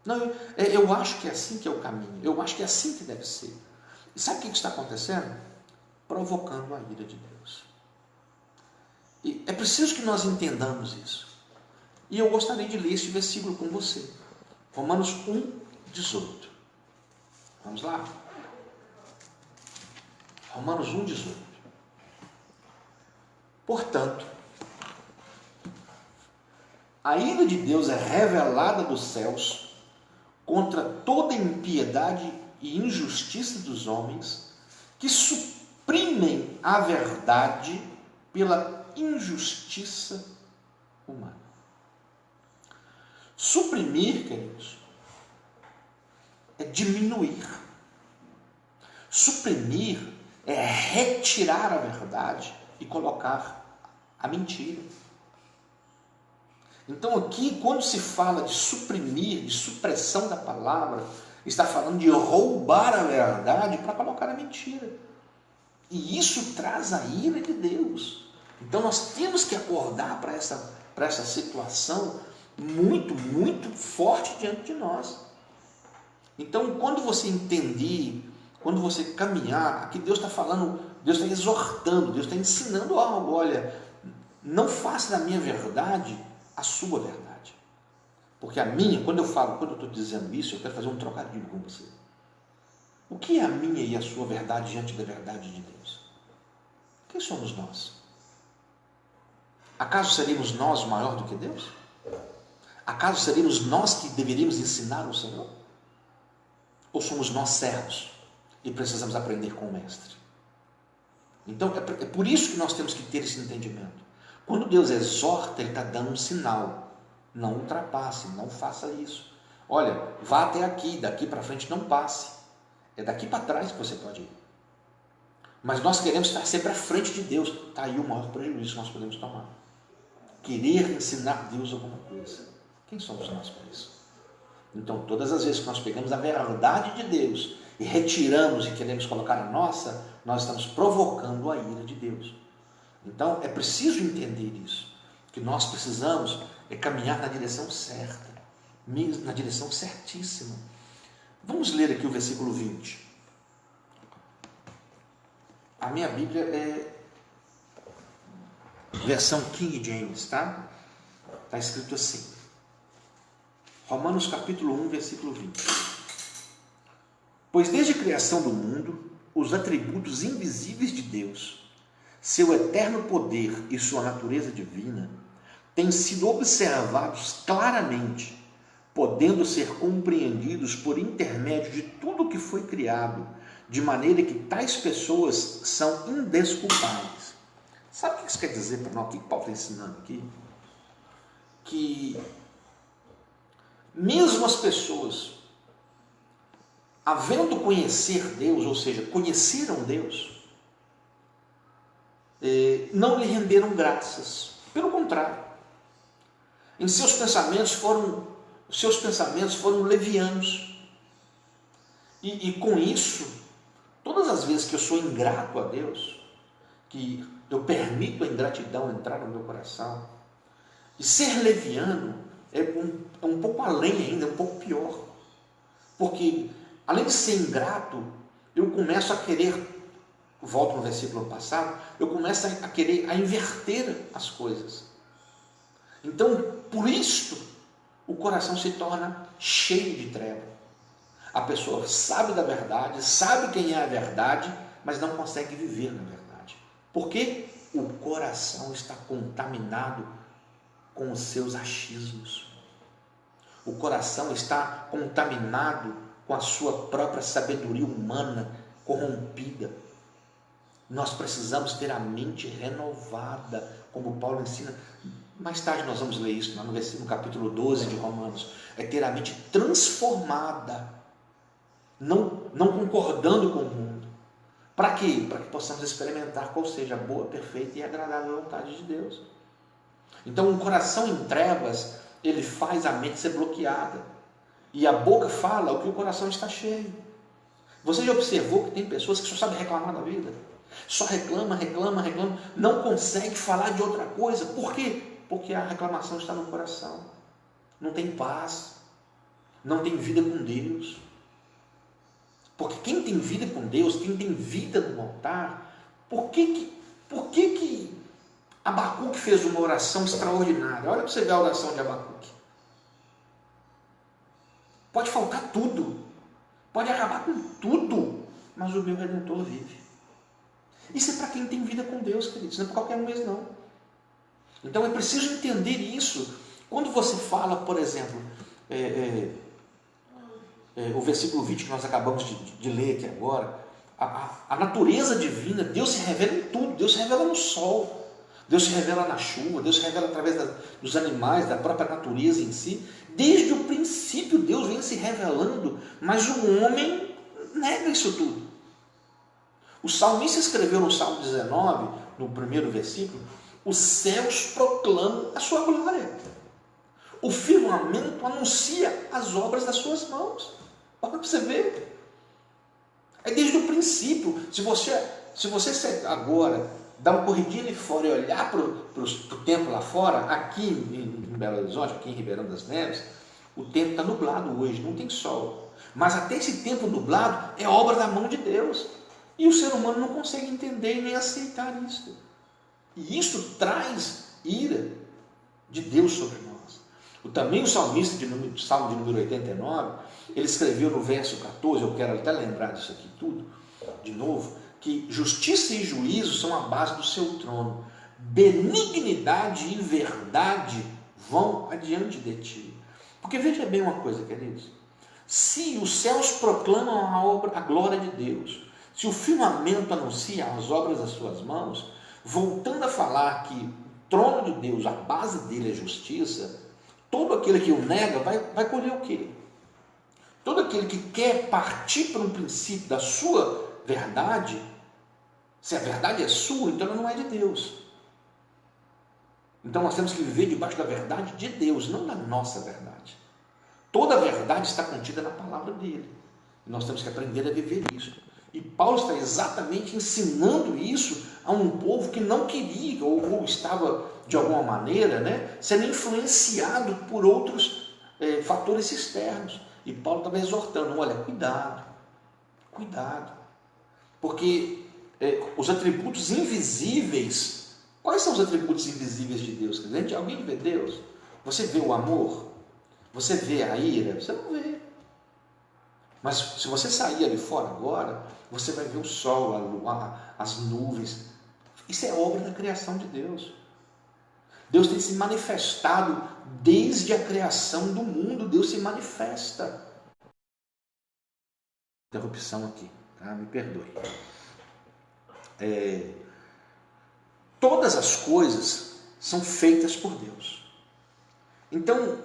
S1: Não, eu acho que é assim que é o caminho, eu acho que é assim que deve ser. E sabe o que está acontecendo? Provocando a ira de Deus. E é preciso que nós entendamos isso. E eu gostaria de ler este versículo com você. Romanos 1:18. Vamos lá? Romanos 1:18. Portanto, a ira de Deus é revelada dos céus contra toda impiedade e injustiça dos homens que suprimem a verdade pela injustiça humana. Suprimir, queridos, é diminuir. Suprimir é retirar a verdade e colocar a mentira. Então aqui, quando se fala de suprimir, de supressão da palavra, está falando de roubar a verdade para colocar a mentira. E isso traz a ira de Deus. Então nós temos que acordar para essa situação muito, muito forte diante de nós. Então, quando você entender, quando você caminhar, aqui Deus está falando, Deus está exortando, Deus está ensinando algo. Olha, não faça da minha verdade a sua verdade. Porque a minha, quando eu estou dizendo isso, eu quero fazer um trocadilho com você. O que é a minha e a sua verdade diante da verdade de Deus? Quem somos nós? Acaso seríamos nós maior do que Deus? Acaso seríamos nós que deveríamos ensinar o Senhor? Ou somos nós servos e precisamos aprender com o Mestre? Então, é por isso que nós temos que ter esse entendimento. Quando Deus exorta, Ele está dando um sinal. Não ultrapasse, não faça isso. Olha, vá até aqui, daqui para frente não passe. É daqui para trás que você pode ir. Mas nós queremos estar sempre à frente de Deus. Está aí o maior prejuízo que nós podemos tomar. Querer ensinar Deus alguma coisa. Quem somos nós para isso? Então, todas as vezes que nós pegamos a verdade de Deus e retiramos e queremos colocar a nossa, nós estamos provocando a ira de Deus. Então, é preciso entender isso, que nós precisamos caminhar na direção certa, na direção certíssima. Vamos ler aqui o versículo 20. A minha Bíblia é versão King James, tá? Está escrito assim. Romanos capítulo 1, versículo 20. Pois desde a criação do mundo, os atributos invisíveis de Deus, seu eterno poder e sua natureza divina, têm sido observados claramente, podendo ser compreendidos por intermédio de tudo que foi criado, de maneira que tais pessoas são indesculpáveis. Sabe o que isso quer dizer para nós? O que Paulo está ensinando aqui? Que mesmo as pessoas, havendo conhecer Deus, ou seja, conheceram Deus, não lhe renderam graças. Pelo contrário, em seus pensamentos foram levianos. E com isso, todas as vezes que eu sou ingrato a Deus, que eu permito a ingratidão entrar no meu coração, e ser leviano é um pouco além ainda, é um pouco pior. Porque, além de ser ingrato, eu começo a querer, volto no versículo passado, eu começo a querer inverter as coisas. Então, por isso, o coração se torna cheio de treva. A pessoa sabe da verdade, sabe quem é a verdade, mas não consegue viver na verdade. Por quê? O coração está contaminado com os seus achismos. O coração está contaminado com a sua própria sabedoria humana corrompida. Nós precisamos ter a mente renovada, como Paulo ensina. Mais tarde nós vamos ler isso no capítulo 12 de Romanos. É ter a mente transformada, não concordando com o mundo. Para quê? Para que possamos experimentar qual seja a boa, perfeita e agradável vontade de Deus. Então, um coração em trevas, ele faz a mente ser bloqueada. E a boca fala o que o coração está cheio. Você já observou que tem pessoas que só sabem reclamar da vida? Só reclama, não consegue falar de outra coisa. Por quê? Porque a reclamação está no coração. Não tem paz, não tem vida com Deus. Porque quem tem vida com Deus, quem tem vida no altar, por que Abacuque fez uma oração extraordinária? Olha para você ver a oração de Abacuque. Pode faltar tudo, pode acabar com tudo, mas o meu Redentor vive. Isso é para quem tem vida com Deus, queridos, não é para qualquer um mesmo, não. Então é preciso entender isso. Quando você fala, por exemplo, o versículo 20 que nós acabamos de ler aqui agora, a natureza divina, Deus se revela em tudo. Deus se revela no sol, Deus se revela na chuva, Deus se revela através dos animais, da própria natureza em si. Desde o princípio Deus vem se revelando, mas o homem nega isso tudo. O salmista escreveu no Salmo 19, no primeiro versículo: os céus proclamam a sua glória, o firmamento anuncia as obras das suas mãos. Olha para você ver. É desde o princípio. Se você agora dar uma corridinha ali fora e olhar para o tempo lá fora, aqui em Belo Horizonte, aqui em Ribeirão das Neves, o tempo está nublado hoje, não tem sol. Mas até esse tempo nublado é obra da mão de Deus. E o ser humano não consegue entender e nem aceitar isso. E isso traz ira de Deus sobre nós. Também o salmista, Salmo de número 89, ele escreveu no verso 14, eu quero até lembrar disso aqui tudo, de novo, que justiça e juízo são a base do seu trono. Benignidade e verdade vão adiante de ti. Porque veja bem uma coisa, queridos. Se os céus proclamam a glória de Deus, se o firmamento anuncia as obras das suas mãos, voltando a falar que o trono de Deus, a base dele é justiça, todo aquele que o nega vai colher o quê? Todo aquele que quer partir para um princípio da sua verdade, Se a verdade é sua, então ela não é de Deus. Então nós temos que viver debaixo da verdade de Deus, não da nossa verdade. Toda a verdade está contida na palavra dele. E nós temos que aprender a viver isso. E Paulo está exatamente ensinando isso a um povo que não queria ou estava, de alguma maneira, sendo influenciado por outros fatores externos. E Paulo estava exortando, olha, cuidado, cuidado. Porque os atributos invisíveis, quais são os atributos invisíveis de Deus? Alguém vê Deus? Você vê o amor? Você vê a ira? Você não vê. Mas se você sair ali fora agora, você vai ver o sol, a lua, as nuvens. Isso é obra da criação de Deus. Deus tem se manifestado desde a criação do mundo. Deus se manifesta. Interrupção aqui, tá? Me perdoe. Todas as coisas são feitas por Deus. Então,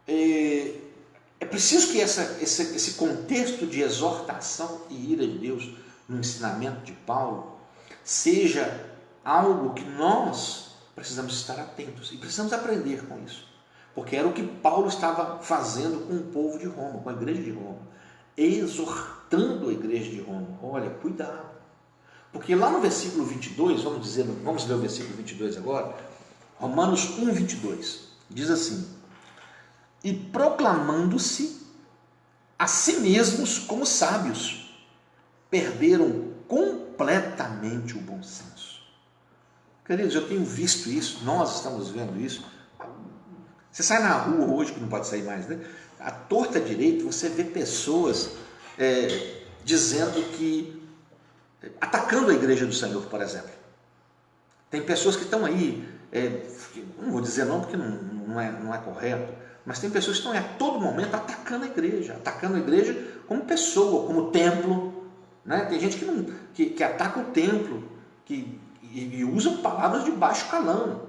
S1: é preciso que esse contexto de exortação e ira de Deus no ensinamento de Paulo seja algo que nós precisamos estar atentos e precisamos aprender com isso. Porque era o que Paulo estava fazendo com o povo de Roma, com a igreja de Roma, exortando a igreja de Roma. Olha, cuidado. Porque lá no versículo 22, vamos ler o versículo 22 agora, Romanos 1, 22, diz assim: e proclamando-se a si mesmos como sábios, perderam completamente o bom senso. Queridos, eu tenho visto isso, nós estamos vendo isso. Você sai na rua hoje, que não pode sair mais, à torta direita, você vê pessoas dizendo que, atacando a igreja do Senhor, por exemplo. Tem pessoas que estão aí, não vou dizer não, porque não é correto, mas tem pessoas que estão a todo momento atacando a igreja como pessoa, como templo. Tem gente que ataca o templo, e usa palavras de baixo calão.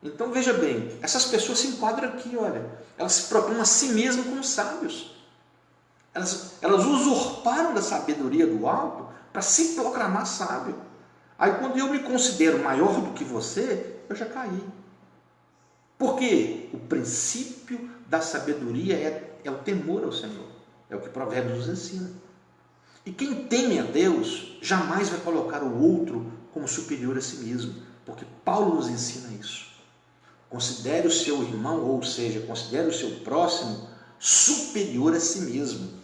S1: Então veja bem, essas pessoas se enquadram aqui, olha, elas se proclamam a si mesmas como sábios. Elas usurparam da sabedoria do alto para se proclamar sábio. Aí quando eu me considero maior do que você, eu já caí. Porque o princípio da sabedoria é o temor ao Senhor. É o que Provérbios nos ensina. E quem teme a Deus jamais vai colocar o outro como superior a si mesmo. Porque Paulo nos ensina isso. Considere o seu irmão, ou seja, considere o seu próximo superior a si mesmo.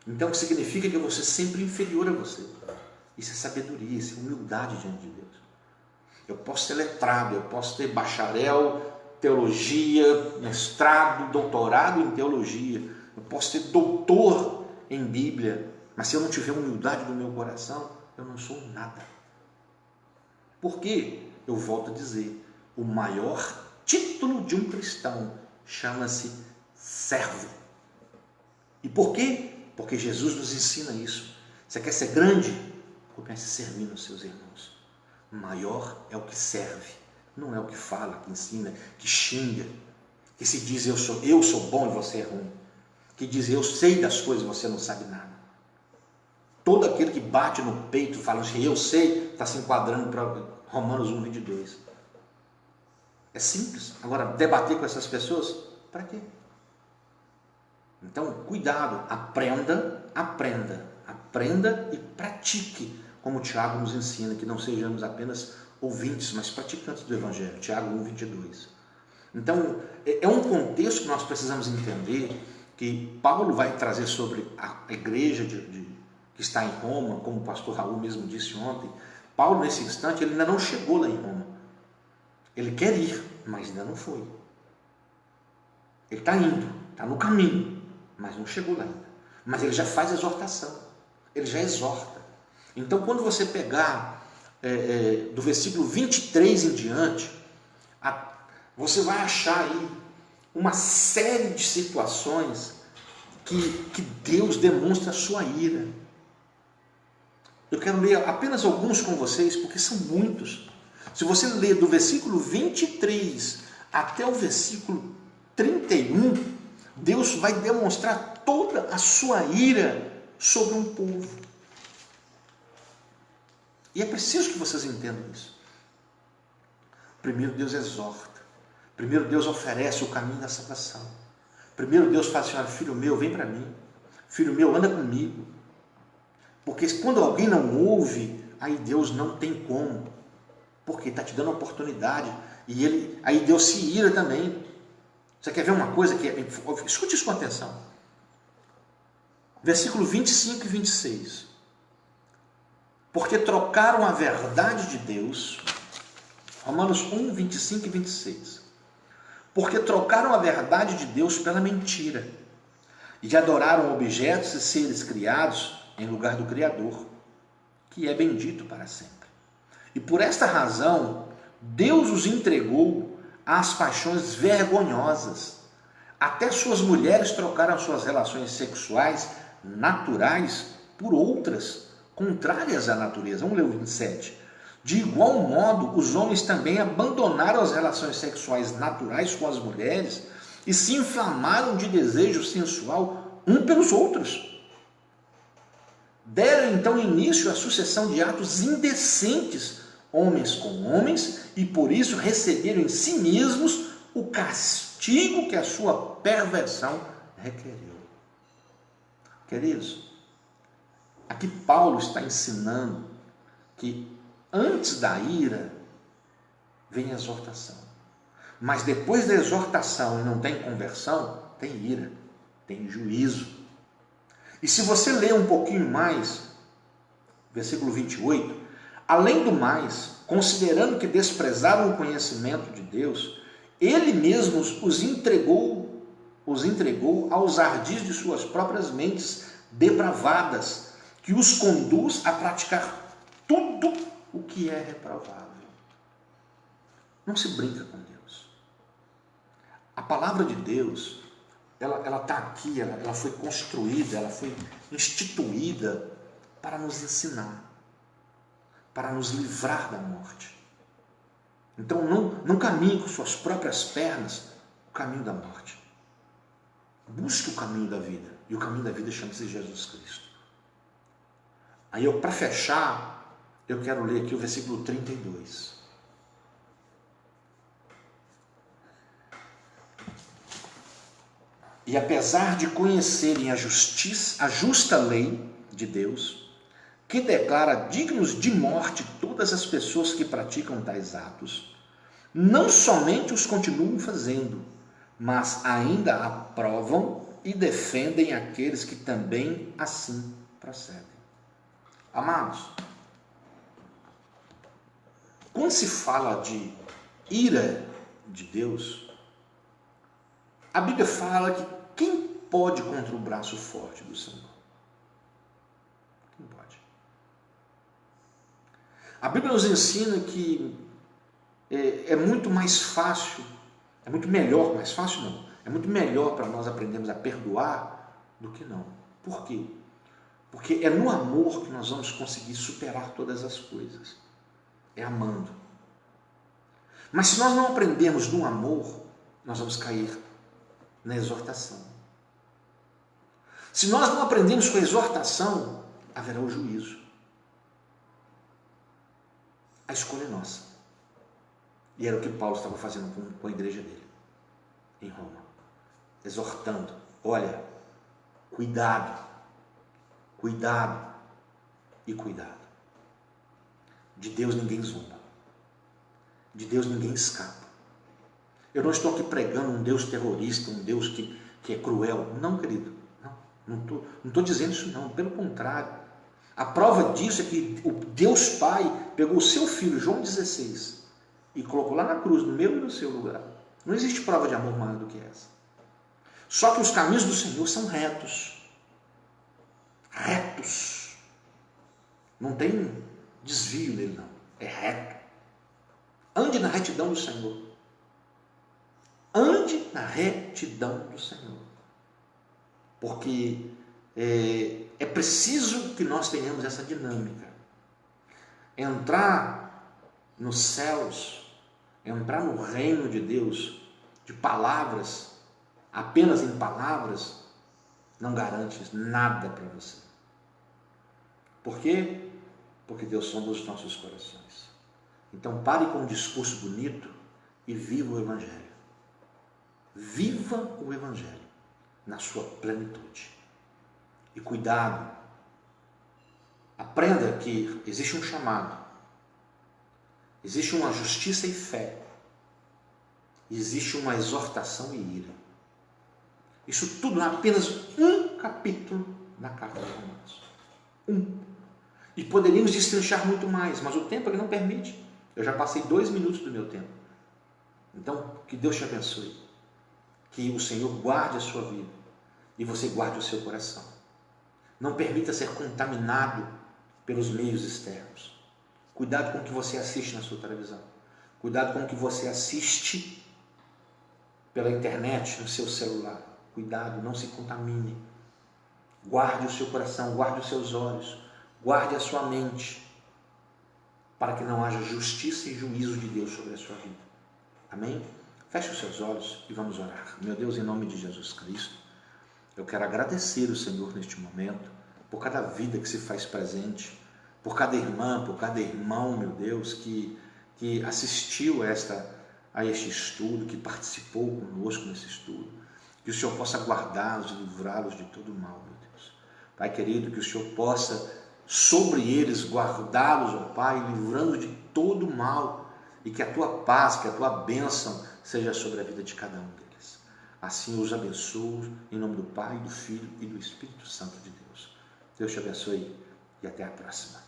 S1: Então, o que significa que você é sempre inferior a você. Isso é sabedoria, isso é humildade diante de Deus. Eu posso ser letrado, eu posso ter bacharel, teologia, mestrado, doutorado em teologia, eu posso ter doutor em Bíblia, mas se eu não tiver humildade no meu coração, eu não sou nada. Por quê? Eu volto a dizer, o maior título de um cristão chama-se servo. E por quê? Porque Jesus nos ensina isso. Você quer ser grande? Comece servindo os seus irmãos. Maior é o que serve, não é o que fala, que ensina, que xinga, que se diz eu sou bom e você é ruim, que diz eu sei das coisas e você não sabe nada. Todo aquele que bate no peito falando assim, eu sei, está se enquadrando para Romanos 1, 22. É simples. Agora, debater com essas pessoas, para quê? Então, cuidado, aprenda e pratique, como o Tiago nos ensina, que não sejamos apenas ouvintes, mas praticantes do Evangelho. Tiago 1, 22. Então, é um contexto que nós precisamos entender, que Paulo vai trazer sobre a igreja que está em Roma, como o pastor Raul mesmo disse ontem. Paulo, nesse instante, ele ainda não chegou lá em Roma. Ele quer ir, mas ainda não foi. Ele está indo, está no caminho, mas não chegou lá ainda. Mas ele já faz exortação, ele já exorta. Então, quando você pegar do versículo 23 em diante, você vai achar aí uma série de situações que Deus demonstra a sua ira. Eu quero ler apenas alguns com vocês, porque são muitos. Se você ler do versículo 23 até o versículo 31, Deus vai demonstrar toda a sua ira sobre um povo. E é preciso que vocês entendam isso. Primeiro Deus exorta. Primeiro Deus oferece o caminho da salvação. Primeiro Deus fala assim, olha, filho meu, vem para mim. Filho meu, anda comigo. Porque quando alguém não ouve, aí Deus não tem como. Porque está te dando oportunidade. E aí Deus se ira também. Você quer ver uma coisa que escute isso com atenção. Versículo 25 e 26. Porque trocaram a verdade de Deus. Romanos 1, 25 e 26. Porque trocaram a verdade de Deus pela mentira. E adoraram objetos e seres criados em lugar do Criador, que é bendito para sempre. E por esta razão, Deus os entregou às paixões vergonhosas. Até suas mulheres trocaram suas relações sexuais naturais por outras, contrárias à natureza. Vamos ler o 27. De igual modo, os homens também abandonaram as relações sexuais naturais com as mulheres e se inflamaram de desejo sensual um pelos outros. Deram então início à sucessão de atos indecentes, homens com homens, e por isso receberam em si mesmos o castigo que a sua perversão requeriu. Queridos, aqui Paulo está ensinando que antes da ira vem a exortação. Mas depois da exortação e não tem conversão, tem ira, tem juízo. E se você ler um pouquinho mais, versículo 28, além do mais, considerando que desprezaram o conhecimento de Deus, ele mesmo os entregou aos ardis de suas próprias mentes depravadas, que os conduz a praticar tudo o que é reprovável. Não se brinca com Deus. A palavra de Deus, ela está aqui, ela foi construída, ela foi instituída para nos ensinar, para nos livrar da morte. Então não caminhe com suas próprias pernas o caminho da morte. Busque o caminho da vida. E o caminho da vida chama-se Jesus Cristo. Aí para fechar, eu quero ler aqui o versículo 32. E apesar de conhecerem a justa lei de Deus, que declara dignos de morte todas as pessoas que praticam tais atos, não somente os continuam fazendo, mas ainda aprovam e defendem aqueles que também assim procedem. Amados, quando se fala de ira de Deus, a Bíblia fala que quem pode contra o braço forte do Senhor? Quem pode? A Bíblia nos ensina que é muito mais fácil, é muito melhor, mais fácil não, é muito melhor para nós aprendermos a perdoar do que não. Por quê? Porque é no amor que nós vamos conseguir superar todas as coisas. É amando. Mas se nós não aprendermos no amor, nós vamos cair na exortação. Se nós não aprendemos com a exortação, haverá o juízo. A escolha é nossa. E era o que Paulo estava fazendo com a igreja dele, em Roma. Exortando, olha, cuidado, cuidado e cuidado. De Deus ninguém zomba. De Deus ninguém escapa. Eu não estou aqui pregando um Deus terrorista, um Deus que é cruel. Não, querido. Não estou dizendo isso não. Pelo contrário. A prova disso é que o Deus Pai pegou o seu filho, João 16, e colocou lá na cruz, no meu e no seu lugar. Não existe prova de amor maior do que essa. Só que os caminhos do Senhor são retos. Retos. Não tem desvio nele, não. É reto. Ande na retidão do Senhor. Ande na retidão do Senhor. Porque é preciso que nós tenhamos essa dinâmica. Entrar nos céus, entrar no reino de Deus, de palavras, apenas em palavras, não garante nada para você. Por quê? porque Deus sonda os nossos corações. Então pare com um discurso bonito e viva o Evangelho. Viva o Evangelho na sua plenitude. E cuidado, aprenda que existe um chamado, existe uma justiça e fé, existe uma exortação e ira. Isso tudo é apenas um capítulo na carta de Romanos. E poderíamos destrinchar muito mais, mas o tempo ele não permite. Eu já passei 2 minutos do meu tempo. Então, que Deus te abençoe. Que o Senhor guarde a sua vida e você guarde o seu coração. Não permita ser contaminado pelos meios externos. Cuidado com o que você assiste na sua televisão. Cuidado com o que você assiste pela internet, no seu celular. Cuidado, não se contamine. Guarde o seu coração, guarde os seus olhos, guarde a sua mente, para que não haja justiça e juízo de Deus sobre a sua vida. Amém? Feche os seus olhos e vamos orar. Meu Deus, em nome de Jesus Cristo, eu quero agradecer o Senhor neste momento, por cada vida que se faz presente, por cada irmã, por cada irmão, meu Deus, que assistiu a este estudo, que participou conosco nesse estudo. Que o Senhor possa guardá-los e livrá-los de todo mal, meu Deus. Pai querido, que o Senhor possa sobre eles guardá-los, ó Pai, livrando de todo mal, e que a Tua paz, que a Tua bênção seja sobre a vida de cada um deles. Assim os abençoo, em nome do Pai, do Filho e do Espírito Santo de Deus. Deus te abençoe e até a próxima.